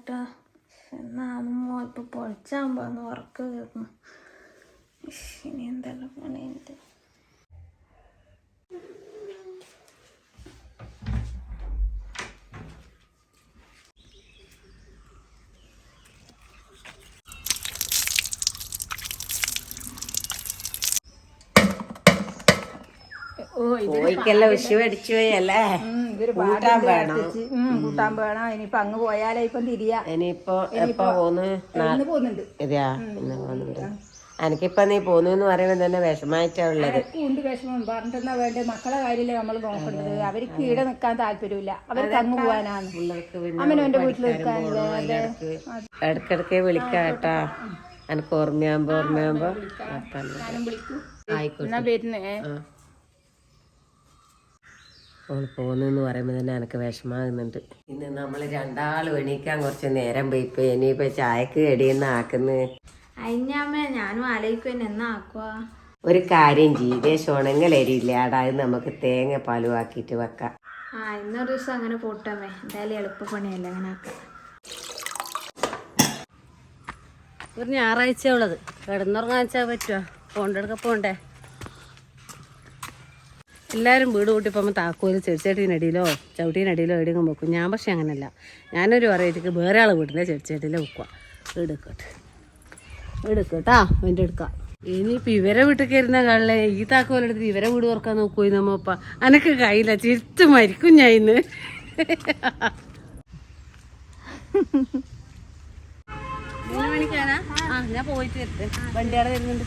കേട്ടോ. എന്നാകുമ്പോൾ ഇപ്പൊ പൊളിച്ചാകുമ്പോന്ന് ഉറക്ക കേൾക്കുന്നു. ഇനി എന്തെല്ലാം പണിയുണ്ട്. കോഴിക്കെല്ലാം വിഷു അടിച്ചു പോയല്ലേ. കൂട്ടാൻ വേണം. ഇനിയിപ്പൊ അങ്ങ് പോയാലേ ഇപ്പം തിരിയാ. ഇനിയിപ്പോ എപ്പ പോകുന്നുണ്ട്. ഇതാ ഇന്ന് പോകുന്നുണ്ട്. എനിക്കിപ്പൊ നീ പോന്നു പറയുമ്പോ തന്നെ വിഷമായിട്ടാ ഉള്ളത്. ഉണ്ട് വിഷമം. പറഞ്ഞിട്ടെന്നാ വേണ്ടേ, മക്കളെ കാര്യല്ലേ നമ്മൾ നോക്കേണ്ടത്. അവർക്ക് ഇവിടെ നിൽക്കാൻ താല്പര്യമില്ല, അവർക്ക് അങ്ങ് പോകാനാണ്. അമ്മനവന്റെ വീട്ടിൽ നിൽക്കാനല്ലേ. ഇടക്കിടക്ക് വിളിക്കാം കേട്ടാ. എനിക്ക് ഓർമ്മയാകുമ്പോ ആയിക്കോട്ടെ. പോന്നെന്ന് പറയുമ്പോ തന്നെ എനിക്ക് വിഷമാകുന്നുണ്ട്. ഇന്ന് നമ്മള് രണ്ടാളും എണീക്കാൻ കുറച്ച് നേരം പോയിപ്പോ ഇനിയിപ്പോ ചായക്ക് കടിയെന്ന് ആക്കുന്നത്. അയിഞ്ഞാമ്മ ഞാനും ആലോചിക്കും എന്നാ ആക്കുവാ. ഒരു കാര്യം ചെയ്തേ, ഷുണങ്ങലരിയില്ല അത് നമുക്ക് തേങ്ങ പാലുവാക്കിട്ട് വെക്കാം. ഇന്നൊരു ദിവസം അങ്ങനെ പോട്ടമ്മേ. എന്തായാലും എളുപ്പപ്പണിയല്ലേ അങ്ങനെ ആക്കാം. ഒരു ഞായറാഴ്ച ഉള്ളത് കിടന്നുറങ്ങാൻ വെച്ചാൽ പറ്റുമോ? പോണ്ടെടുക്ക പോണ്ടേ. എല്ലാവരും വീട് കൂട്ടിപ്പോൾ താക്കോല് ചെടിച്ചട്ടിനടിയിലോ ചവിട്ടീനടിയിലോ എവിടെയെങ്കിലും വെക്കും. ഞാൻ പക്ഷേ അങ്ങനെയല്ല. ഞാനൊരു വെറൈറ്റിക്ക് വേറെ ആൾ വീട്ടിലെ ചെടിച്ചട്ടിയിലോ വെക്കുക. എടുക്കട്ടാ അതിൻ്റെ എടുക്കാം. ഇനിയിപ്പോൾ ഇവരെ വീട്ടിൽ കയറുന്ന കളിലെ ഈ താക്കോലെടുത്ത് ഇവരെ വീട് തുറക്കാൻ നോക്കുപോയി നമ്മപ്പ. അനക്ക് കയ്യില്ല, ചിരിച്ചു മരിക്കും ഞാൻ ഇന്ന്. ഞാൻ പോയിട്ട് വണ്ടിയാടെ വരുന്നുണ്ട്.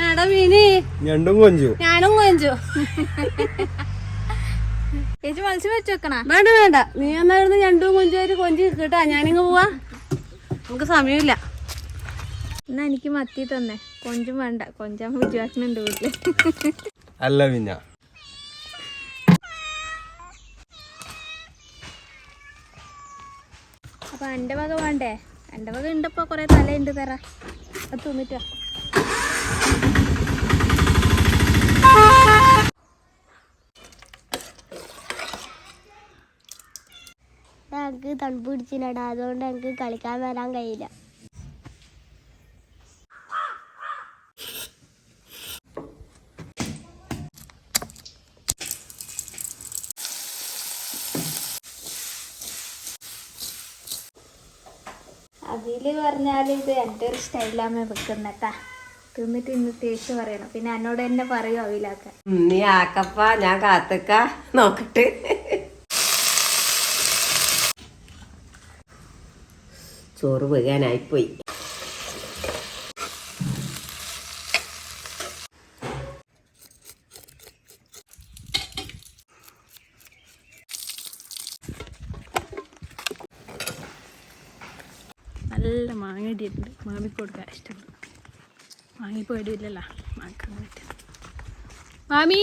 എടാ മീനി ഞാനും കൊഞ്ചു. ചേച്ചി മത്സ്യം വെച്ച് വെക്കണ? വേണ്ട നീ എന്നായിരുന്നു ഞണ്ടും കൊഞ്ചുമായിട്ട് കൊഞ്ച് കേട്ടാ. ഞാനിങ്ങ് പോവാ, നമുക്ക് സമയമില്ല. എന്നാ എനിക്ക് മത്തി തന്നെ. കൊഞ്ചും വേണ്ട, കൊഞ്ചാൻ വിചാരിക്കുന്നുണ്ട് വീട്ടില്. അല്ല പിന്നെ അപ്പൊ എന്റെ വക വേണ്ടേ? എന്റെ വക ഉണ്ടപ്പോ കൊറേ തലയുണ്ട് തരാ. അത് തിന്നിട്ടാ. ഞങ്ങൾക്ക് തണുപ്പ് പിടിച്ചില്ലടാ, അതുകൊണ്ട് ഞങ്ങൾക്ക് കളിക്കാൻ വരാൻ കഴിയില്ല. അതില് പറഞ്ഞാല് ഇത് എൻ്റെ ഒരു സ്റ്റൈലാമ്മ വെക്കുന്നട്ടാ. തിന്നിട്ട് ഇന്ന് ടേസ്റ്റ് പറയണം. പിന്നെ എന്നോട് തന്നെ പറയും അവിലാക്കാൻ. നീ ആക്കപ്പ, ഞാൻ കാത്തക്ക നോക്കട്ട്. ചോറ് വീഴാനായിപ്പോയി. നല്ല മാങ്ങ ഇടിയിട്ടുണ്ട്. മാമിക്ക് കൊടുക്കാൻ ഇഷ്ടമുണ്ട്. മാങ്ങി പേടിയില്ലല്ലോ മാക്കാൻ വേണ്ടിയിട്ട്. മാമി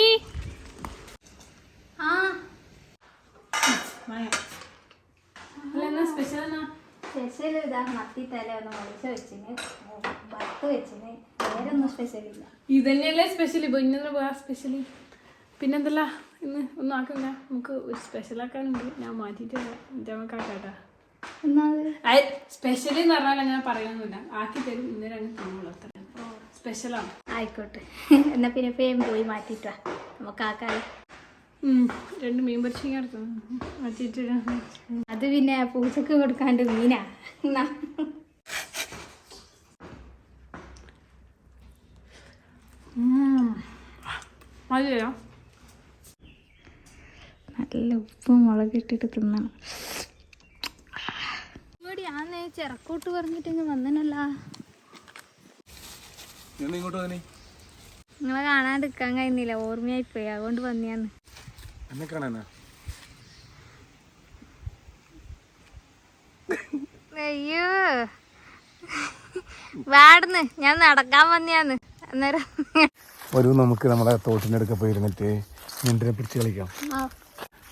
സ്പെഷ്യൽ ഇതാ മത്തി തല ഒന്ന് മുളിച്ച് വെച്ചിന്, വറുത്ത് വെച്ചിന്. വേറൊന്നും സ്പെഷ്യൽ ഇല്ല. ഇത് തന്നെയല്ലേ സ്പെഷ്യലി. ഇന്നൊന്നും വേറെ സ്പെഷ്യലി പിന്നെന്തല്ല. ഇന്ന് ഒന്നും ആക്കില്ല, നമുക്ക് ഒരു സ്പെഷ്യൽ ആക്കാനുണ്ട്. ഞാൻ മാറ്റിയിട്ട് നമുക്ക് ആക്കാട്ടാ. സ്പെഷ്യലി എന്ന് പറഞ്ഞാൽ അങ്ങനെ പറയുന്നില്ല, ആക്കി തരും. ഇന്നലെ അങ്ങ് തിന്നോളൂ, അത്ര സ്പെഷ്യലാണ്. ആയിക്കോട്ടെ. എന്നാ പിന്നെ പേം പോയി മാറ്റിട്ടാ നമുക്ക് ആക്കാലോ. 2 മീൻ പൊരിച്ചിങ്ങ മാറ്റിയിട്ട്. അത് പിന്നെ പൂച്ചക്ക് കൊടുക്കാണ്ട് മീനാ. മതിയോ? നല്ല ഉപ്പും മുളക് ഇട്ടിട്ട് തിന്നണം. ഇവിടെ ആ ചിറക്കോട്ട് പറഞ്ഞിട്ട് വന്നനല്ല. നിങ്ങളെ കാണാണ്ടിരിക്കാൻ കഴിയുന്നില്ല, ഓർമ്മയായിപ്പോയി, അതുകൊണ്ട് വന്നിയാന്ന്. അയ്യോ വാടന്ന്, ഞാൻ നടക്കാൻ വന്നിയാന്ന്. അന്നേരം നമുക്ക് നമ്മളെ തോട്ടിനടുക്ക പോയിരുന്നിട്ട് ഞണ്ടിനെ പിടിച്ച് കളിക്കാം.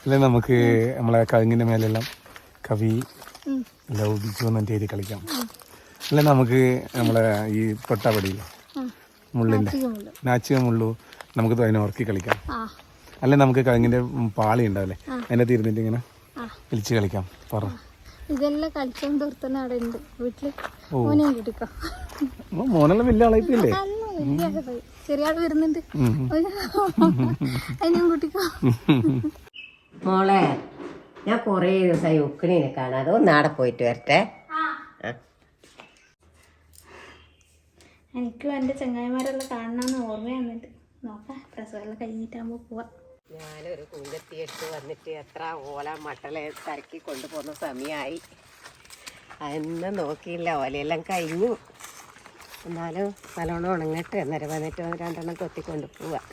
അല്ലെ നമുക്ക് നമ്മളെ കഴുങ്ങിന്റെ മേലെല്ലാം കവി ലൗകിച്ചു വന്നിട്ട് എഴുതി കളിക്കാം. അല്ലെ നമുക്ക് നമ്മളെ ഈ തൊട്ടാപടിയില്ലേ മുള്ളിന്റെ നാച്ചിക മുള്ളു, നമുക്ക് അതിനെ ഉറക്കി കളിക്കാം. അല്ലെ നമുക്ക് കഴുങ്ങിന്റെ പാളി ഉണ്ടാവില്ലേ, അതിനെ തീർന്നിട്ട് ഇങ്ങനെ വലിച്ച് കളിക്കാം. പറ ഇതെല്ലാം കളിച്ചോണ്ട് തീർത്തന്നെ അവിടെ ഉണ്ട് വീട്ടില്. മോനെയും കൂട്ടിക്കോ. മോനെല്ലാം വലിയ ആളായിട്ടില്ലേ? ചെറിയ ആള് വരുന്നുണ്ട്, അതിനെയും കൂട്ടിക്കോ. മോളെ ഞാൻ കൊറേ ദിവസമായി ഉക്കിണീനെ കാണാതെ ഒന്നാടെ പോയിട്ട് വരട്ടെ. എനിക്കും എൻ്റെ ചങ്ങായിമാരെല്ലാം കാണണമെന്ന് ഓർമ്മ വന്നിട്ട്. നോക്കാം, പ്രസവമെല്ലാം കഴിഞ്ഞിട്ടാകുമ്പോൾ പോവാം. ഞാനൊരു കുങ്കത്തി എടുത്ത് വന്നിട്ട് എത്ര ഓല മട്ടലെ തരക്കി കൊണ്ടുപോകുന്ന സമയമായി. അതൊന്നും നോക്കിയില്ല, ഓലയെല്ലാം കഴിഞ്ഞു. എന്നാലും നല്ലോണം ഉണങ്ങട്ടെ, അന്നേരം വന്നിട്ട് 2 കൊത്തിക്കൊണ്ട് പോവാം.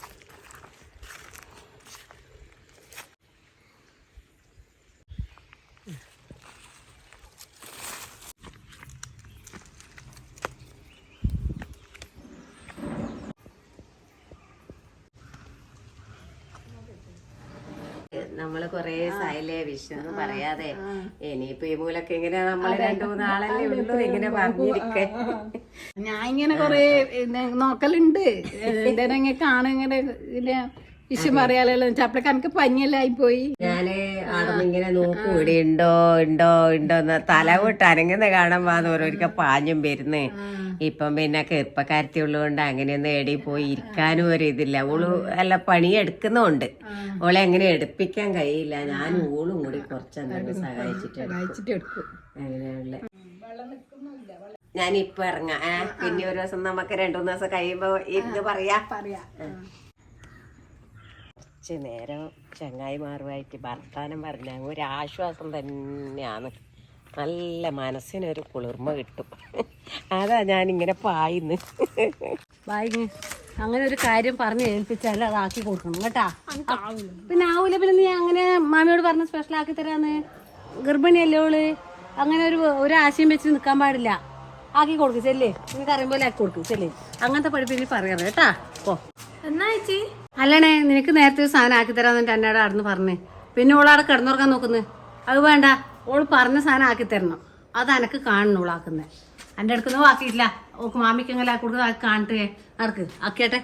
നമ്മള് കൊറേ സായില്ലേ വിഷു പറയാതെ. ഇനിയിപ്പൊ ഈ മൂലൊക്കെ ഇങ്ങനെ നമ്മള് 2-3 ആളല്ലേ ഉള്ളൂ ഇങ്ങനെ പറഞ്ഞിരിക്കേ. ഞാൻ ഇങ്ങനെ കൊറേ നോക്കലുണ്ട്, എന്തെങ്കിലും കാണും ഇങ്ങനെ വിഷയം പറയാലോ. ചപ്പളക്ക് എനിക്ക് പനിയെല്ലാം ആയിപ്പോയി. ഞാന് അവിടെ ഇങ്ങനെ നോക്കും, ഇവിടെ ഉണ്ടോ എന്ന് തല വിട്ട് അനങ്ങുന്ന കാണാൻ വന്ന് ഓരോരിക്ക പാഞ്ഞും വരുന്നേ. ഇപ്പം പിന്നെ ചെറുപ്പക്കാരത്തി ഉള്ളതുകൊണ്ട് അങ്ങനെയൊന്നും എടി പോയി ഇരിക്കാനും ഒരു ഇതില്ല. ഓള് നല്ല പണിയെടുക്കുന്നുണ്ട്, ഓളെ എങ്ങനെ എടുപ്പിക്കാൻ കഴിയില്ല. ഞാൻ ഓളും കൂടി കുറച്ചെന്തെങ്കിലും സഹായിച്ചിട്ട് എടുക്കും. അങ്ങനെയുള്ള ഞാനിപ്പൊ ഇറങ്ങാം. പിന്നെ ഒരു ദിവസം നമുക്ക് 2-3 ദിവസം കഴിയുമ്പോ ഇരുന്ന് പറയാ. കുറച്ച് നേരം ചങ്ങായിമാരുമായിട്ട് വർത്താനം പറഞ്ഞ ഒരു ആശ്വാസം തന്നെയാണ്. നല്ല മനസ്സിനൊരു കുളിർമ കിട്ടും. അതാ ഞാനിങ്ങനെ പായിന്ന്. അങ്ങനെ ഒരു കാര്യം പറഞ്ഞ് ഏൽപ്പിച്ചാൽ അതാക്കി കൊടുക്കണം കേട്ടാ. പിന്നെ ആവൂല. പിന്നെ നീ അങ്ങനെ മാമിയോട് പറഞ്ഞ സ്പെഷ്യൽ ആക്കി തരാന്ന്. ഗർഭിണിയല്ലേ ഓള്, അങ്ങനെ ഒരു ആശയം വെച്ച് നിൽക്കാൻ പാടില്ല. ആക്കി കൊടുക്കും ചെല്ലേ, നിനക്ക് അറിയുമ്പോൾ പോലെ ആക്കി കൊടുക്കും ചെല്ലേ. അങ്ങനത്തെ പഠിപ്പിന് പറയാറ് കേട്ടാ. ഓ എന്നാ ചേച്ചി? അല്ലണേ, നിനക്ക് നേരത്തെ ഒരു സാധനം ആക്കി തരാമെന്ന് എന്നോട് അവിടുന്ന് പറഞ്ഞേ. പിന്നെ ഓളവിടെ കിടന്നുറങ്ങാൻ നോക്കുന്നത്. അത് വേണ്ട, ഓള് പറഞ്ഞ സാധനം ആക്കി തരണം. അത് എനക്ക് കാണണം ഓളാക്കുന്നത്. എൻ്റെ അടുക്കൊന്നും ആക്കിയിട്ടില്ല. ഓക്ക് മാമിക്ക് എങ്ങനെ ആക്കി കൊടുക്കുന്നത് ആക്കി കാണിട്ടേ. നടക്ക്, ആക്കിയാട്ടെ,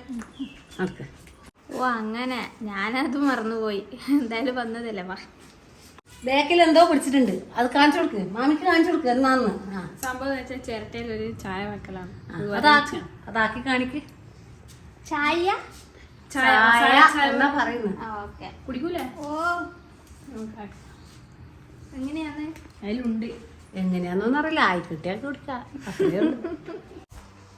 നടക്ക്. ഓ അങ്ങനെ, ഞാനത് മറന്നുപോയി. എന്തായാലും വന്നതല്ലേ. വാ, ബേക്കിൽ എന്തോ പിടിച്ചിട്ടുണ്ട്, അത് കാണിച്ചു കൊടുക്ക്. മാമിക്ക് കാണിച്ചു കൊടുക്ക് എന്നാന്ന്. സംഭവം വെച്ചാൽ ചിരട്ടയിൽ ഒരു ചായ വെക്കലാണ്. അതാക്കി കാണിക്ക്. ചായ എന്താ പറയുന്നത്? ഓക്കെ. കുടിക്കൂലേ? ഓ, എങ്ങനെയാന്ന്? അതിലുണ്ട്. എങ്ങനെയാന്നൊന്നും അറിയില്ല, ആയിക്കിട്ടിയാൽ കുടിക്കാം. അത്രേ ഉള്ളൂ.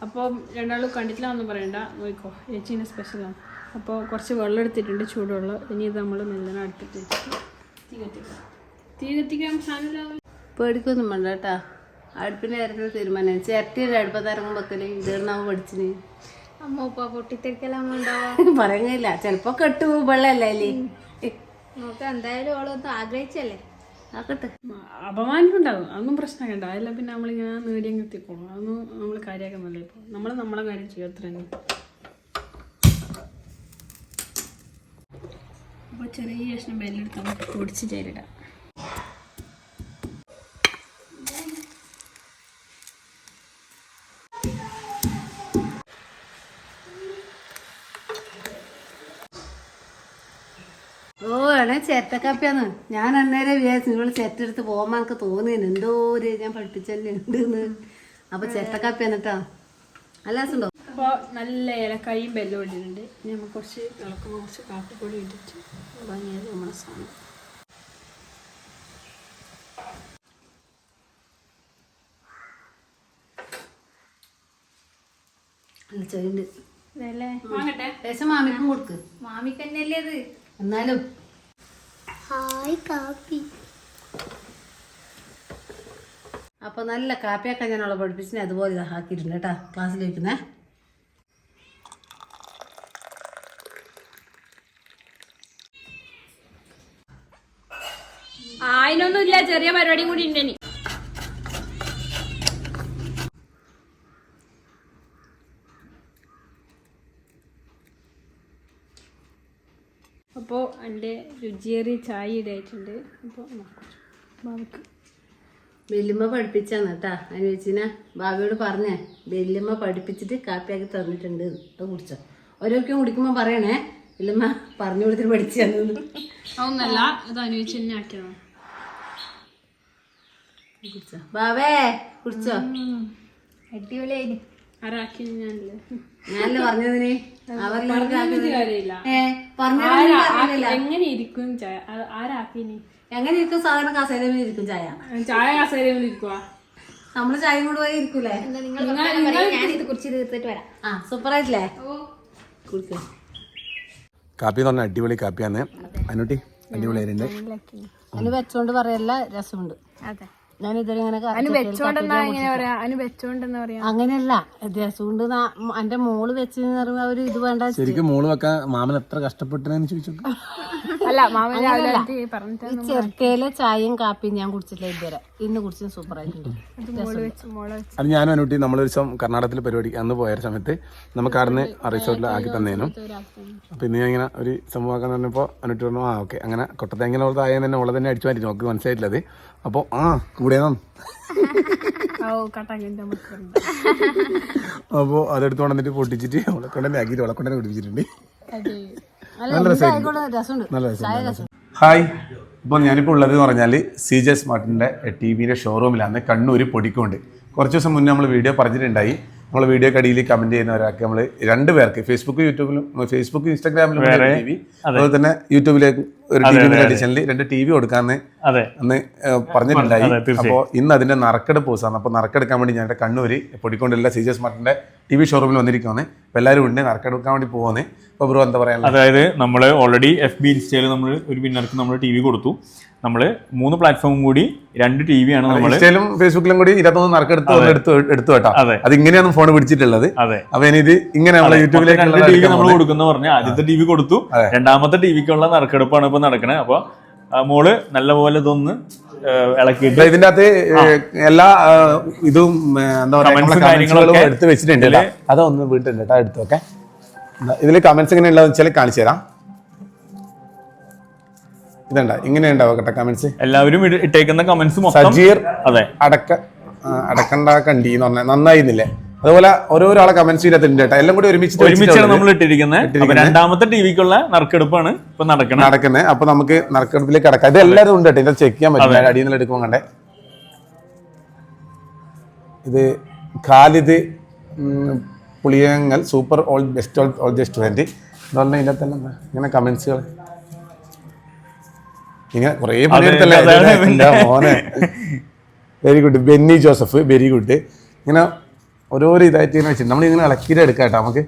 അപ്പോൾ 2 ആളും കണ്ടിട്ടില്ലാന്നും പറയണ്ട, നോക്കോ ചേച്ചീൻ്റെ സ്പെഷ്യലാണ്. അപ്പോൾ കുറച്ച് വെള്ളം എടുത്തിട്ടുണ്ട്, ചൂടുവെള്ളം. ഇനി ഇത് നമ്മൾ മെല്ലനെ അടുപ്പിട്ട് വെച്ചിട്ട് തീ കത്തിക്കാൻ സാധനം പേടിക്കൊന്നും വേണ്ട കേട്ടാ. അടുപ്പിൻ്റെ കാര്യത്തിൽ തീരുമാനം. ചിരട്ടിയുടെ അടുപ്പത്ത് ഇറങ്ങുമ്പോൾ വെക്കല് ഇതാവും പഠിച്ചിന്. അമ്മ ഉപ്പ പൊട്ടിത്തെറിക്കലാ ഉണ്ടാവാ. പറയുന്നില്ല, ചിലപ്പോ കെട്ടു വെള്ളല്ലേ അല്ലേ. നോക്ക, എന്തായാലും ഓളൊന്നും ആഗ്രഹിച്ചല്ലേ. ആക്കട്ടെ. അപമാനിക്കുണ്ടാകും, അതൊന്നും പ്രശ്നം വേണ്ട. അതെല്ലാം പിന്നെ നമ്മളിങ്ങനെ നേടിയങ്ങ് എത്തിക്കോളും. അതൊന്നും നമ്മൾ കാര്യമാക്കുന്നില്ല. ഇപ്പോൾ നമ്മളെ കാര്യം ചെയ്യും, അത്ര തന്നെ. അപ്പോൾ ചെറിയ കഷ്ണം ബെല്ലെടുത്ത് നമുക്ക് പൊടിച്ച് ചേരിടാം. ഓ വേണേ ചിരട്ടക്കാപ്പിയാന്ന്. ഞാൻ അന്നേരം വിചാരിച്ചു നിങ്ങൾ ചിരട്ടെടുത്ത് പോകുമ്പോൾ എനിക്ക് തോന്നിയാണ് എന്തോ ഒരു ഞാൻ പഠിപ്പിച്ചല്ലേ ഉണ്ടെന്ന്. അപ്പൊ ചിരട്ടക്കാപ്പിയാണ് കേട്ടോ. നല്ല രസമുണ്ടോ? അപ്പോൾ നല്ല ഏലക്കായും ബെല്ലും ഇട്ടിട്ടുണ്ട്. ഇനി നമുക്ക് കുറച്ച് ഇളക്കുമ്പോൾ കുറച്ച് കാപ്പിപ്പൊടി ഇട്ടിട്ട് ഭംഗിയായത് നമ്മുടെ സാധനം. നല്ല ചോയുണ്ട്. വാങ്ങട്ടെ, മാമിക്കും കൊടുക്ക്. മാമിക്ക് തന്നെയല്ലേ അത്. എന്നാലും ഹായ് കാപ്പി. അപ്പൊ നല്ല കാപ്പിയൊക്കെ ഞാൻ അവളെ പഠിപ്പിച്ചിനെ അതുപോലെ ഇതാ ആക്കിയിട്ടുണ്ട് കേട്ടാ. ക്ലാസ്സിൽ വയ്ക്കുന്നേ. അതിനൊന്നുമില്ല, ചെറിയ പരിപാടിയും കൂടി ഉണ്ട്. അപ്പോൾ എൻ്റെ രുചിയേറിയ ചായ ഇടായിട്ടുണ്ട്. അപ്പോൾ ബാബുക്ക് വല്യമ്മ പഠിപ്പിച്ചാന്ന് കേട്ടാ. അതിന് വെച്ചിനെ ബാബിയോട് പറഞ്ഞേ, വല്യമ്മ പഠിപ്പിച്ചിട്ട് കാപ്പിയാക്കി തന്നിട്ടുണ്ട്, അത് കുടിച്ചോ. ഓരോരുത്തരും കുടിക്കുമ്പോൾ പറയണേ വല്യമ്മ പറഞ്ഞു കൊടുത്തിട്ട് പഠിച്ചു തന്നു. അതൊന്നല്ല, അത് അനുവദിച്ച് തന്നെ ആക്കിയതാണ്. ബാബേ കുടിച്ചോ? അടിപൊളിയായി. ആരാക്കി ഞാനില്ലേ ഞാനല്ലേ പറഞ്ഞതിന് കാര്യമില്ല. എങ്ങനെ ഇരിക്കും ചായ? ആരാക്കിനി? എങ്ങനെ ഇരിക്കും? സാധാരണ കസേരയിൽ ഇരിക്കും ചായ. ചായ കസേരയിൽ ഇരിക്കുവാ? നമ്മള് ചായ കൊണ്ട് പോയി ഇരിക്കൂലേ? ഞാനിത് കുറിച്ച് തീർത്തിട്ട് വരാം. ആ സൂപ്പറായിട്ടില്ലേ? കുടിക്കോ? കാപ്പി എന്ന് പറഞ്ഞാൽ അടിപൊളി കാപ്പിയാണ് അനുട്ടി, അടിപൊളിയായിട്ടുണ്ട്. അതിന് വെച്ചോണ്ട് പറയല്ല, രസമുണ്ട്. അതെ, ഞാൻ ഇതുവരെ ഇങ്ങനെ അങ്ങനെയല്ല, രസമുണ്ട്. എന്റെ മോള് വെച്ച് ഒരു ഇത് വേണ്ട. ശരിക്കും മോള് വെക്കാൻ മാമൻ എത്ര കഷ്ടപ്പെട്ടെന്ന് ചോദിച്ചു. ഈ ചെറുക്കയിലെ ചായയും കാപ്പിയും ഞാൻ കുടിച്ചിട്ടില്ല ഇതുവരെ. ഇന്ന് കുടിച്ചത് സൂപ്പർ ആയിട്ടുണ്ട്. അത് ഞാനും അനുട്ടി നമ്മളൊരു ദിവസം കർണാടകത്തിൽ പരിപാടി അന്ന് പോയ സമയത്ത് നമുക്ക് അവിടുന്ന് റിസോർട്ടിൽ ആക്കി തന്നേനും. അപ്പൊ ഇന്ന് ഞാൻ ഇങ്ങനെ ഒരു സംഭവമാക്കാൻ പറഞ്ഞപ്പോൾ അനുട്ടി പറഞ്ഞു ആ ഓക്കെ. അങ്ങനെ കൊട്ടത്തേങ്ങനെ ഉള്ളത് ആയ തന്നെ ഉള്ളത് തന്നെ അടിച്ചു മാറ്റി നമുക്ക് മനസ്സിലായിട്ടില്ലത്. അപ്പോൾ കൂടെ അപ്പോൾ അതെടുത്ത് കൊണ്ടിട്ട് പൊട്ടിച്ചിട്ട് ഉളക്കൊണ്ടന്നെ ആക്കിയിട്ട് ഉളക്കൊണ്ടന്നെ കുടിപ്പിച്ചിട്ടുണ്ട്. നല്ല രസമുണ്ട്, നല്ല രസം. ഹായ്, ഇപ്പോൾ ഞാനിപ്പോൾ ഉള്ളത് എന്ന് പറഞ്ഞാൽ CJ സ്മാർട്ടിൻ്റെ TV-യുടെ ഷോറൂമിലാണ് കണ്ണൂർ പൊടിക്കൊണ്ട്. കുറച്ച് ദിവസം മുന്നേ നമ്മൾ വീഡിയോ പറഞ്ഞിട്ടുണ്ടായി. നമ്മൾ വീഡിയോ കടിയിൽ കമന്റ് ചെയ്യുന്ന ഒരാൾക്ക് നമ്മൾ 2 പേർക്ക് ഫേസ്ബുക്ക് ഇൻസ്റ്റാഗ്രാമിലും TV, അതുപോലെ തന്നെ യൂട്യൂബിലേക്ക് ഒരു TV അഡീഷണലി 2 TV കൊടുക്കാന്ന് അന്ന് പറഞ്ഞിട്ടുണ്ടായി. അപ്പോൾ ഇന്ന് അതിന്റെ നറുക്കെടുപ്പ് ദിവസമാണ്. അപ്പോൾ നറുക്കെടുക്കാൻ വേണ്ടി ഞാൻ കണ്ണൂര് പൊടിക്കൊണ്ടുള്ള CJ സ്മാർട്ടിന്റെ TV ഷോറൂമിൽ വന്നിരിക്കുവാണ്. അപ്പോൾ എല്ലാവരും ഉണ്ട്, നറുക്കെടുക്കാൻ വേണ്ടി പോകുന്നത്. അപ്പോൾ ബ്രോ എന്താ പറയാ? അതായത് നമ്മൾ ഓൾറെഡി FB ഇൻസ്റ്റയിൽ നമ്മൾ ഒരു വിന്നർക്ക് നമ്മൾ TV കൊടുത്തു. നമ്മൾ 3 പ്ലാറ്റ്ഫോമും കൂടി 2 TV ആണ് നമ്മൾ ഇൻസ്റ്റയിലും ഫേസ്ബുക്കിലും കൂടി 21 നറുക്കെടുത്തു കേട്ടോ. അത് ഇങ്ങനെയാണ് ഫോൺ പിടിച്ചിട്ടുള്ളത്. അപ്പൊ ഇനി ഇത് ഇങ്ങനെ നമ്മളെ യൂട്യൂബിലേക്ക് TV നമ്മൾ കൊടുക്കുന്ന പറഞ്ഞാൽ ആദ്യത്തെ TV കൊടുത്തു, രണ്ടാമത്തെ TVക്കുള്ള നറുക്കെടുപ്പാണ് ഇപ്പൊ നടക്കണത്. അപ്പൊ മോള് നല്ലപോലെ ഇതൊന്ന് ഇളക്കിയിട്ട് ഇതിന്റെ അകത്ത് എല്ലാ ഇതും എന്താ പറയുക കാര്യങ്ങളൊക്കെ എടുത്ത് വെച്ചിട്ടുണ്ട്. അതൊന്ന് വീട്ടിലുണ്ട് കേട്ടോ, എടുത്തൊക്കെ. ഇതില് കമന്റ്സ് എങ്ങനെ ഉള്ളതെന്ന് വെച്ചാൽ കാണിച്ചു തരാം. ഇതുണ്ട ഇങ്ങനെ ഉണ്ടാവും കേട്ടോ കമന്റ്സ്. എല്ലാവരും ഇട്ടേക്കുന്ന കമന്റ്സ് സജീർ അടക്കണ്ട കണ്ടി എന്ന് പറഞ്ഞാൽ നന്നായിരുന്നില്ലേ. അതുപോലെ ഓരോരാളെ കമന്റ്സ് ഇതിനകത്തുണ്ട് കേട്ടോ. എല്ലാം കൂടി ഒരുമിച്ചാണ് നമ്മൾ ഇട്ടിരിക്കുന്നത്. രണ്ടാമത്തെ TVക്കുള്ള നറുക്കെടുപ്പാണ് ഇപ്പൊ നടക്കുന്നത്. അപ്പൊ നമുക്ക് നറുക്കെടുപ്പിലേക്ക് കിടക്കാം. ഇത് എല്ലാവരും ഉണ്ട് കേട്ടോ, ഇത് ചെക്ക് ചെയ്യാൻ പറ്റില്ല. അടിയിൽ നിന്ന് എടുക്കുമ്പോൾ കണ്ടേ. ഇത് ഖാലിദ് പുളിയങ്ങൽ സൂപ്പർ ഓൾ റെസ്റ്റോറന്റ് എന്ന് പറഞ്ഞാൽ ഇതിനകത്ത് തന്നെ ഇങ്ങനെ കമന്റ്സുകൾ ഇങ്ങനെ കുറേ പണിയെടുത്തല്ലേ മോനെ. Very good. Benny Joseph very good. ഇങ്ങനെ ഓരോരോ ഇതായിട്ട് ഇങ്ങനെ വെച്ചിട്ട് നമ്മളിങ്ങനെ ഇളക്കിയിട്ട് എടുക്കാം കേട്ടോ. നമുക്ക്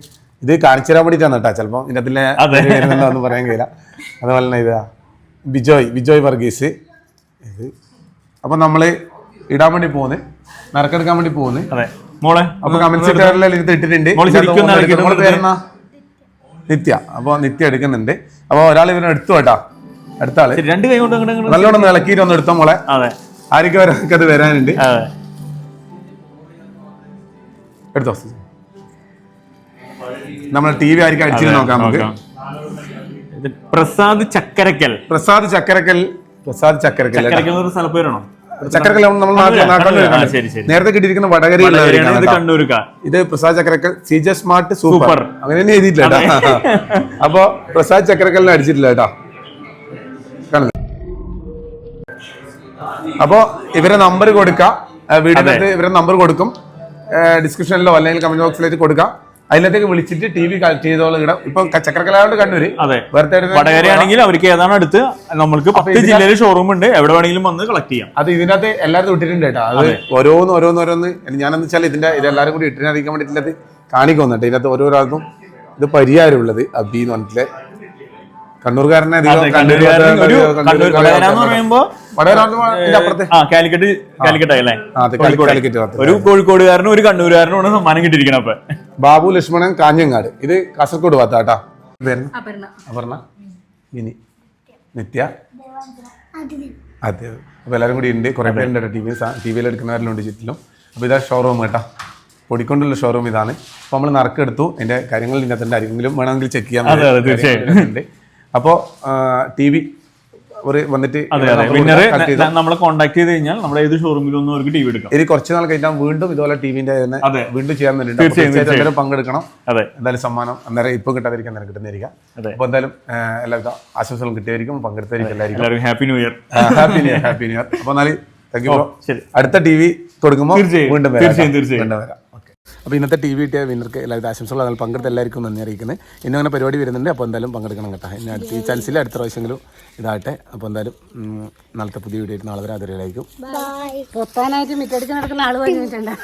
ഇത് കാണിച്ചു തരാൻ വേണ്ടിയിട്ടാണ് കേട്ടോ. ചിലപ്പോൾ ഇതിനകത്തിലെ വരുന്നുണ്ടോന്ന് പറയാൻ കഴിയില്ല. അതുപോലെ തന്നെ ഇതാ ബിജോയ് വർഗീസ്. ഇത് അപ്പം നമ്മൾ ഇടാൻ വേണ്ടി പോകുന്നത്, നറുക്കെടുക്കാൻ വേണ്ടി പോകുന്നത്. അപ്പൊ കമന്റ്സ് ഇട്ടിട്ടുണ്ട്. നിത്യ. അപ്പോൾ നിത്യ എടുക്കുന്നുണ്ട്. അപ്പോൾ ഒരാൾ ഇവനെ എടുത്തു കേട്ടോ. അടുത്ത ആള് നല്ലോണം ഇളക്കിയിട്ട് ഒന്ന് എടുത്തോ മോളെ. ആർക്കും ഒരാൾക്ക് അത് വരാനുണ്ട്. എടുത്തോ. നമ്മളെ TV ആയിരിക്കും അടിച്ചിട്ട് നോക്കാം നമുക്ക്. പ്രസാദ് ചക്കരക്കൽ സ്ഥലപ്പേരാണോ? ചക്കരക്കൽ നമ്മൾ നേരത്തെ കിട്ടിയിരിക്കുന്ന വടകരയിലുള്ള. ഇത് Prasad Chakkarakkal CJ smart super അങ്ങനെ തന്നെ എഴുതിയിട്ടില്ല കേട്ടോ. അപ്പൊ പ്രസാദ് ചക്കരക്കലിനെ അടിച്ചിട്ടില്ല കേട്ടോ. അപ്പോ ഇവരെ നമ്പർ കൊടുക്കാം, വീടിനകത്ത് ഇവരെ നമ്പർ കൊടുക്കും, ഡിസ്ക്രിപ്ഷനിലോ അല്ലെങ്കിൽ കമന്റ് ബോക്സിലേക്ക് കൊടുക്കാം. അതിനകത്തേക്ക് വിളിച്ചിട്ട് TV കളക്ട് ചെയ്തോളം ഇടാം. ഇപ്പൊ ചക്കരക്കലായോണ്ട് കണ്ണൂര് വടകരയാണെങ്കിൽ അവർക്ക് ഏതാണ് അടുത്ത് നമ്മൾക്ക് 10 ജില്ലയിൽ ഷോറൂം ഉണ്ട്, എവിടെ വേണമെങ്കിലും വന്ന് കളക്ട് ചെയ്യാം. അത് ഇതിനകത്ത് എല്ലാവരും ഇട്ടിട്ടുണ്ട് കേട്ടോ. അത് ഓരോന്ന് ഞാനെന്ന് വെച്ചാൽ ഇതെല്ലാവരും കൂടി ഇട്ടിനറിയിക്കാൻ വേണ്ടിയിട്ടുള്ളത് കാണിക്കുന്നുണ്ട്. ഇതിനകത്ത് ഓരോരാൾക്കും ഇത് പരിഹാരമുള്ളത് അബി എന്ന് പറഞ്ഞിട്ടില്ലേ കണ്ണൂർക്കാരനെ ഒരു കോഴിക്കോടുകാരനും ഒരു കണ്ണൂരുകാരനുമാണ് സമ്മാനം കിട്ടിയിരിക്കണം. അപ്പൊ ബാബു ലക്ഷ്മണൻ കാഞ്ഞങ്ങാട്. ഇത് കാസർഗോഡ് ഭാഗത്താട്ടാ. അപർണ, ഇനി നിത്യ, അതെ. അപ്പൊ എല്ലാവരും കൂടി ഉണ്ട്. കുറെ പേരുണ്ട് TV എടുക്കുന്നവരിലുണ്ട് ചുറ്റിലും. അപ്പൊ ഇതാ ഷോറൂം കേട്ടോ, പൊടിക്കൊണ്ടുള്ള ഷോറൂം ഇതാണ്. അപ്പൊ നമ്മൾ നറുക്കെടുത്തു. അതിന്റെ കാര്യങ്ങൾ ഇതിനകത്തുണ്ട്. ആരെങ്കിലും വേണമെങ്കിൽ ചെക്ക് ചെയ്യാൻ. അപ്പോൾ TV വന്നിട്ട് നമ്മളെ കോൺടാക്ട് ചെയ്ത് കഴിഞ്ഞാൽ നമ്മുടെ ഏത് ഷോറൂമിലൊന്നും അവർക്ക് TV എടുക്കാം. ഇനി കുറച്ച് നാൾ കഴിഞ്ഞാൽ വീണ്ടും ഇതുപോലെ TVന്റെ വീണ്ടും ചെയ്യാൻ വേണ്ടിയിട്ട് പങ്കെടുക്കണം. എന്തായാലും സമ്മാനം അന്നേരം ഇപ്പൊ കിട്ടാതിരിക്കാൻ നേരം കിട്ടുന്നതായിരിക്കാം. അപ്പൊ എന്തായാലും എല്ലാവർക്കും ആശംസകളും കിട്ടിയായിരിക്കും, പങ്കെടുത്തായിരിക്കും. എല്ലാവർക്കും happy new year. Happy new year. അപ്പൊ എന്നാൽ ശരി. അടുത്ത TV തുടങ്ങുമ്പോൾ തീർച്ചയായും, വീണ്ടും വരാം. തീർച്ചയായും, തീർച്ചയായും. വീണ്ടും വരാം. ഓക്കെ. അപ്പോൾ ഇന്നത്തെ TV കിട്ടിയ വിന്നർക്ക് എല്ലാവരും ആശംസകൾ. അതിൽ പങ്കെടുത്ത എല്ലാവർക്കും നന്ദി അറിയിക്കുന്നത്. ഇന്നും അങ്ങനെ പരിപാടി വരുന്നുണ്ട്. അപ്പോൾ എന്തായാലും പങ്കെടുക്കണം കേട്ടോ. ഇനി അടുത്ത ഈ ചാൻസിൽ അടുത്ത പ്രാവശ്യമെങ്കിലും ഇതാകട്ടെ. അപ്പോൾ എന്തായാലും നാളത്തെ പുതിയ വീഡിയോ നാളെ വരെ അതിലായിരിക്കും. പൊത്താനായിട്ട് മിറ്റടിച്ച് നടക്കുന്ന ആള് പറഞ്ഞിട്ടുണ്ട്.